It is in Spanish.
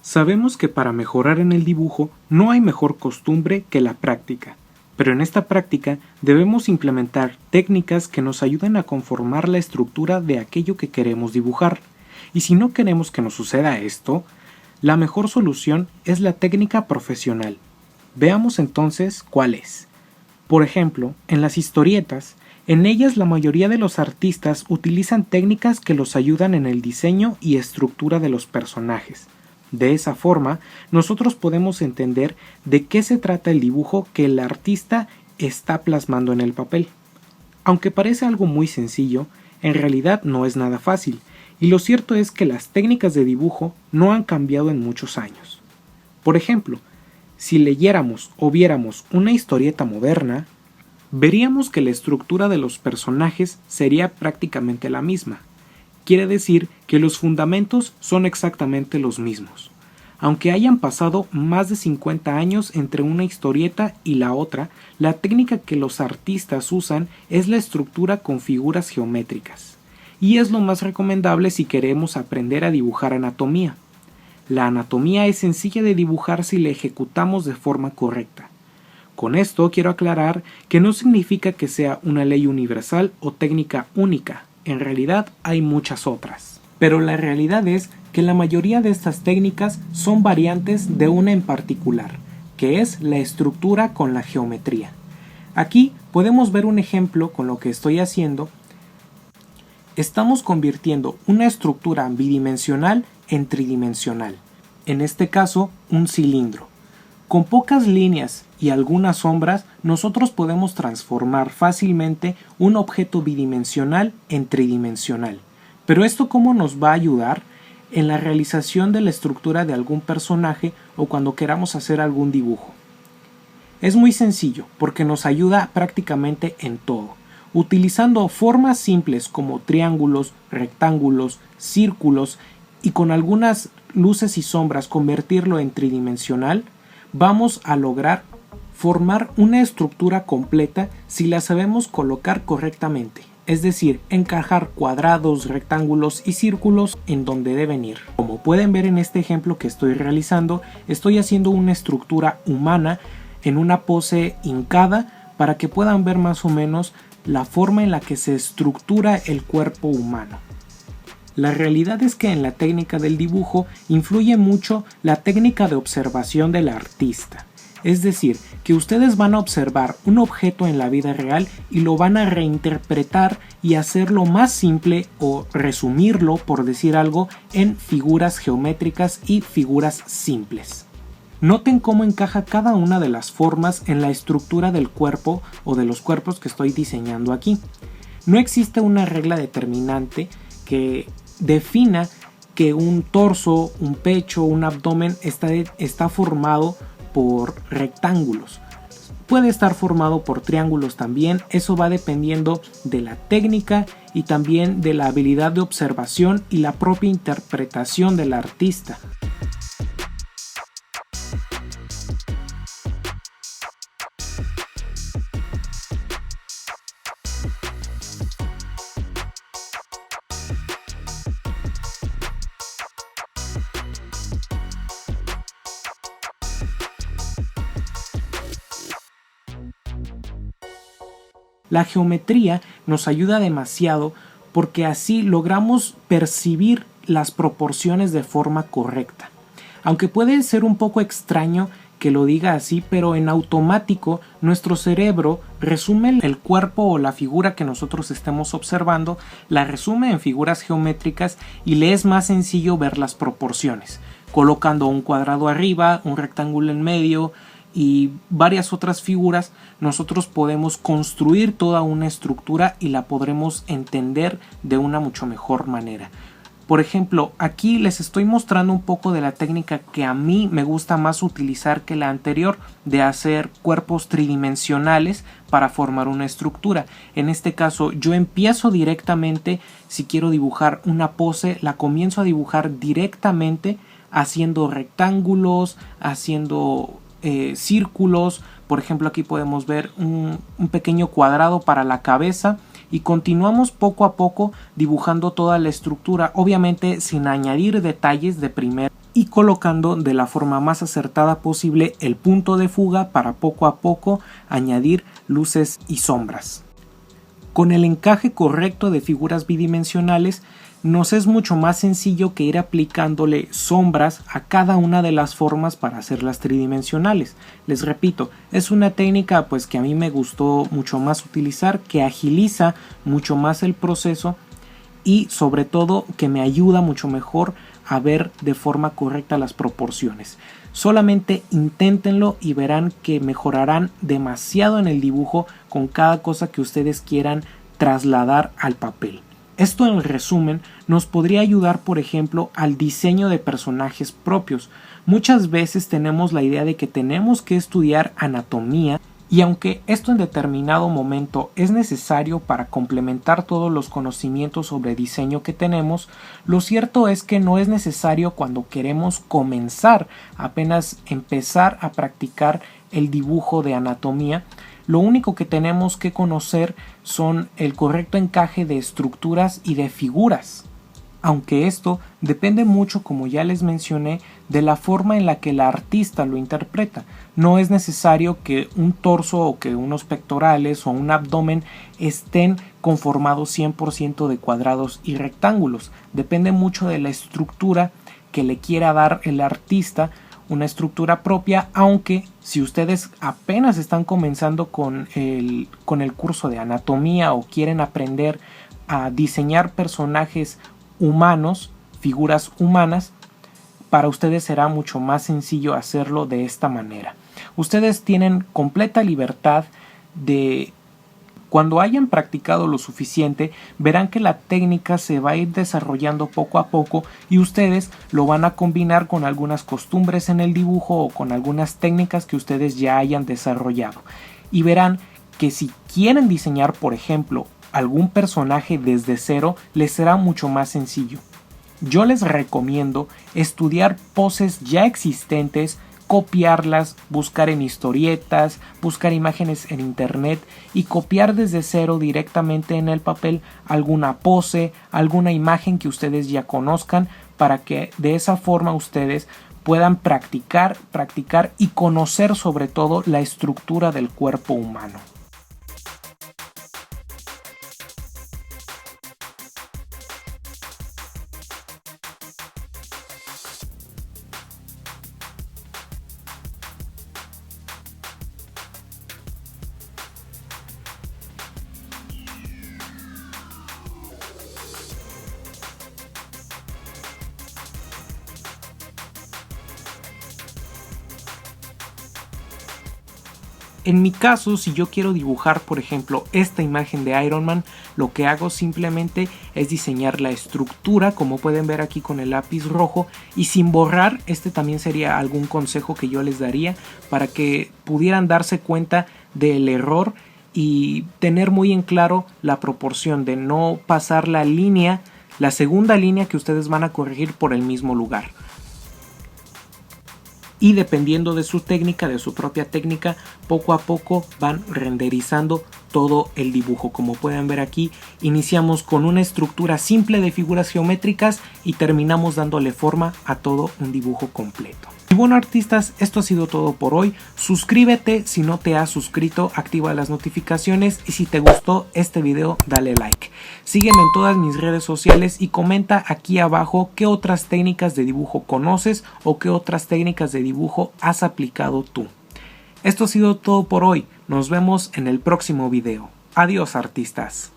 Sabemos que para mejorar en el dibujo no hay mejor costumbre que la práctica, pero en esta práctica debemos implementar técnicas que nos ayuden a conformar la estructura de aquello que queremos dibujar. Y si no queremos que nos suceda esto, la mejor solución es la técnica profesional. Veamos entonces cuál es. Por ejemplo, en las historietas, en ellas la mayoría de los artistas utilizan técnicas que los ayudan en el diseño y estructura de los personajes. De esa forma, nosotros podemos entender de qué se trata el dibujo que el artista está plasmando en el papel. Aunque parece algo muy sencillo, en realidad no es nada fácil, y lo cierto es que las técnicas de dibujo no han cambiado en muchos años. Por ejemplo, si leyéramos o viéramos una historieta moderna, veríamos que la estructura de los personajes sería prácticamente la misma. Quiere decir que los fundamentos son exactamente los mismos. Aunque hayan pasado más de 50 años entre una historieta y la otra, la técnica que los artistas usan es la estructura con figuras geométricas. Y es lo más recomendable si queremos aprender a dibujar anatomía. La anatomía es sencilla de dibujar si la ejecutamos de forma correcta. Con esto quiero aclarar que no significa que sea una ley universal o técnica única. En realidad hay muchas otras. Pero la realidad es que la mayoría de estas técnicas son variantes de una en particular, que es la estructura con la geometría. Aquí podemos ver un ejemplo con lo que estoy haciendo. Estamos convirtiendo una estructura bidimensional en tridimensional. En este caso, un cilindro. Con pocas líneas y algunas sombras, nosotros podemos transformar fácilmente un objeto bidimensional en tridimensional. Pero ¿esto cómo nos va a ayudar en la realización de la estructura de algún personaje o cuando queramos hacer algún dibujo? Es muy sencillo porque nos ayuda prácticamente en todo. Utilizando formas simples como triángulos, rectángulos, círculos y con algunas luces y sombras convertirlo en tridimensional, vamos a lograr formar una estructura completa si la sabemos colocar correctamente, es decir, encajar cuadrados, rectángulos y círculos en donde deben ir. Como pueden ver en este ejemplo que estoy realizando, estoy haciendo una estructura humana en una pose hincada para que puedan ver más o menos la forma en la que se estructura el cuerpo humano. La realidad es que en la técnica del dibujo influye mucho la técnica de observación del artista. Es decir, que ustedes van a observar un objeto en la vida real y lo van a reinterpretar y hacerlo más simple o resumirlo, por decir algo, en figuras geométricas y figuras simples. Noten cómo encaja cada una de las formas en la estructura del cuerpo o de los cuerpos que estoy diseñando aquí. No existe una regla determinante que defina que un torso, un pecho, un abdomen está formado por rectángulos. Puede estar formado por triángulos también, eso va dependiendo de la técnica y también de la habilidad de observación y la propia interpretación del artista. La geometría nos ayuda demasiado porque así logramos percibir las proporciones de forma correcta. Aunque puede ser un poco extraño que lo diga así, pero en automático nuestro cerebro resume el cuerpo o la figura que nosotros estemos observando, la resume en figuras geométricas y le es más sencillo ver las proporciones, colocando un cuadrado arriba, un rectángulo en medio y varias otras figuras. Nosotros podemos construir toda una estructura y la podremos entender de una mucho mejor manera. Por ejemplo, aquí les estoy mostrando un poco de la técnica que a mí me gusta más utilizar que la anterior, de hacer cuerpos tridimensionales para formar una estructura. En este caso yo empiezo directamente, si quiero dibujar una pose, la comienzo a dibujar directamente haciendo rectángulos, haciendo círculos. Por ejemplo, aquí podemos ver un pequeño cuadrado para la cabeza y continuamos poco a poco dibujando toda la estructura, obviamente sin añadir detalles de primera, y colocando de la forma más acertada posible el punto de fuga para poco a poco añadir luces y sombras. Con el encaje correcto de figuras bidimensionales nos es mucho más sencillo que ir aplicándole sombras a cada una de las formas para hacerlas tridimensionales. Les repito, es una técnica pues que a mí me gustó mucho más utilizar, que agiliza mucho más el proceso y sobre todo que me ayuda mucho mejor a ver de forma correcta las proporciones. Solamente inténtenlo y verán que mejorarán demasiado en el dibujo con cada cosa que ustedes quieran trasladar al papel. Esto en resumen nos podría ayudar, por ejemplo, al diseño de personajes propios. Muchas veces tenemos la idea de que tenemos que estudiar anatomía, y aunque esto en determinado momento es necesario para complementar todos los conocimientos sobre diseño que tenemos, lo cierto es que no es necesario cuando queremos comenzar, apenas empezar a practicar el dibujo de anatomía. Lo único que tenemos que conocer son el correcto encaje de estructuras y de figuras. Aunque esto depende mucho, como ya les mencioné, de la forma en la que el artista lo interpreta. No es necesario que un torso o que unos pectorales o un abdomen estén conformados 100% de cuadrados y rectángulos. Depende mucho de la estructura que le quiera dar el artista, una estructura propia, aunque si ustedes apenas están comenzando con el curso de anatomía o quieren aprender a diseñar personajes humanos, figuras humanas, para ustedes será mucho más sencillo hacerlo de esta manera. Ustedes tienen completa libertad de, cuando hayan practicado lo suficiente, verán que la técnica se va a ir desarrollando poco a poco y ustedes lo van a combinar con algunas costumbres en el dibujo o con algunas técnicas que ustedes ya hayan desarrollado. Y verán que si quieren diseñar, por ejemplo, algún personaje desde cero, les será mucho más sencillo. Yo les recomiendo estudiar poses ya existentes, copiarlas, buscar en historietas, buscar imágenes en internet y copiar desde cero directamente en el papel alguna pose, alguna imagen que ustedes ya conozcan, para que de esa forma ustedes puedan practicar y conocer sobre todo la estructura del cuerpo humano. En mi caso, si yo quiero dibujar, por ejemplo, esta imagen de Iron Man, lo que hago simplemente es diseñar la estructura, como pueden ver aquí con el lápiz rojo, y sin borrar. Este también sería algún consejo que yo les daría para que pudieran darse cuenta del error y tener muy en claro la proporción de no pasar la línea, la segunda línea que ustedes van a corregir por el mismo lugar. Y dependiendo de su técnica, de su propia técnica, poco a poco van renderizando todo el dibujo. Como pueden ver aquí, iniciamos con una estructura simple de figuras geométricas y terminamos dándole forma a todo un dibujo completo. Y bueno, artistas, esto ha sido todo por hoy. Suscríbete si no te has suscrito, activa las notificaciones y si te gustó este video dale like. Sígueme en todas mis redes sociales y comenta aquí abajo qué otras técnicas de dibujo conoces o qué otras técnicas de dibujo has aplicado tú. Esto ha sido todo por hoy. Nos vemos en el próximo video. Adiós, artistas.